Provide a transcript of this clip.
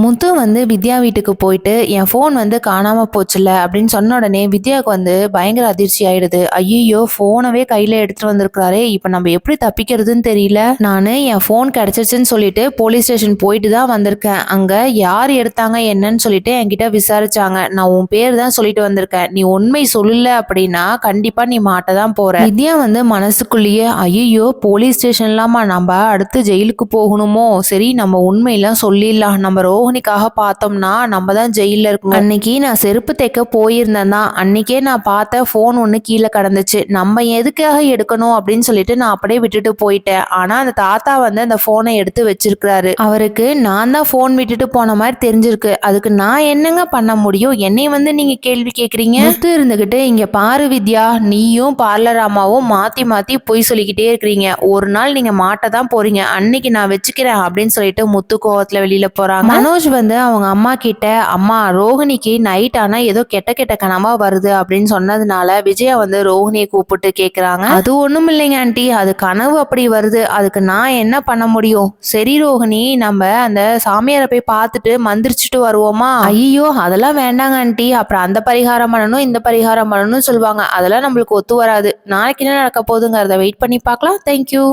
முத்து வந்து வித்யா வீட்டுக்கு போயிட்டு என் ஃபோன் வந்து காணாம போச்சுல்ல அப்படின்னு சொன்ன உடனே வித்யாவுக்கு வந்து பயங்கர அதிர்ச்சி ஆயிடுது. ஐயோ, ஃபோனவே கையில எடுத்துட்டு வந்திருக்காரே, இப்ப நம்ம எப்படி தப்பிக்கிறதுன்னு தெரியல. நானு என் ஃபோன் கிடைச்சிருச்சுன்னு சொல்லிட்டு போலீஸ் ஸ்டேஷன் போயிட்டு தான் வந்திருக்கேன். அங்க யார் எடுத்தாங்க என்னன்னு சொல்லிட்டு என்கிட்ட விசாரிச்சாங்க. நான் உன் பேர் தான் சொல்லிட்டு வந்திருக்கேன். நீ உண்மை சொல்லல அப்படின்னா கண்டிப்பா நீ மாட்ட தான் போற. வித்யா வந்து மனசுக்குள்ளேயே ஐயோ, போலீஸ் ஸ்டேஷன்லாமா, நம்ம அடுத்து ஜெயிலுக்கு போகணுமோ, சரி நம்ம உண்மையெல்லாம் சொல்லிடலாம். நம்ம ரோஹிணிக்காக பார்த்தோம்னா நம்ம தான் ஜெயில இருக்கணும். அன்னைக்கு நான் செருப்பு தைக்க போயிருந்தேன் தான். அன்னைக்கே நான் பார்த்த ஃபோன் ஒன்று கீழே கிடந்துச்சு. நம்ம எதுக்காக எடுக்கணும் அப்படின்னு சொல்லிட்டு நான் அப்படியே விட்டுட்டு போயிட்டேன். ஆனா அந்த தாத்தா வந்து அந்த ஃபோனை எடுத்து வச்சிருக்கிறாரு. அவருக்கு நான் தான் ஃபோன் விட்டுட்டு போன மாதிரி தெரிஞ்சிருக்கு. அதுக்கு நான் என்னங்க பண்ண முடியும்? என்னை வந்து நீங்க கேள்வி கேட்குறீங்க? முத்து இருந்துகிட்டு இங்க பாரு வித்யா, நீயும் பார்லர் அம்மாவும் மாத்தி மாத்தி பொய் சொல்லிக்கிட்டே இருக்கிறீங்க. ஒரு நாள் நீங்க மாட்ட தான் போறீங்க. அன்னைக்கு நான் வச்சுக்கிறேன் அப்படின்னு சொல்லிட்டு முத்து கோவத்துல வெளியில போறாங்க. மனோஜ் வந்து அவங்க அம்மா கிட்ட, அம்மா ரோஹிணிக்கு நைட் ஆனா ஏதோ கெட்ட கெட்ட கனவா வருது அப்படின்னு சொன்னதுனால விஜயா வந்து ரோஹிணியை கூப்பிட்டு கேக்குறாங்க. அது ஒண்ணும் இல்லைங்க ஆண்டி, அது கனவு அப்படி வருது, அதுக்கு நான் என்ன பண்ண முடியும்? சரி ரோஹிணி, நம்ம அந்த சாமியாரை போய் பார்த்துட்டு மந்திரிச்சுட்டு வருவோமா? ஐயோ, அதெல்லாம் வேண்டாங்க ஆண்டி, அப்புறம் அந்த பரிகாரம் பண்ணணும் இந்த பரிகாரம் பண்ணணும்னு சொல்லுவாங்க. அதெல்லாம் நம்மளுக்கு ஒத்து வராது. நாளைக்கு என்ன நடக்க போகுதுங்கிறத வெயிட் பண்ணி பார்க்கலாம். தேங்க்யூ.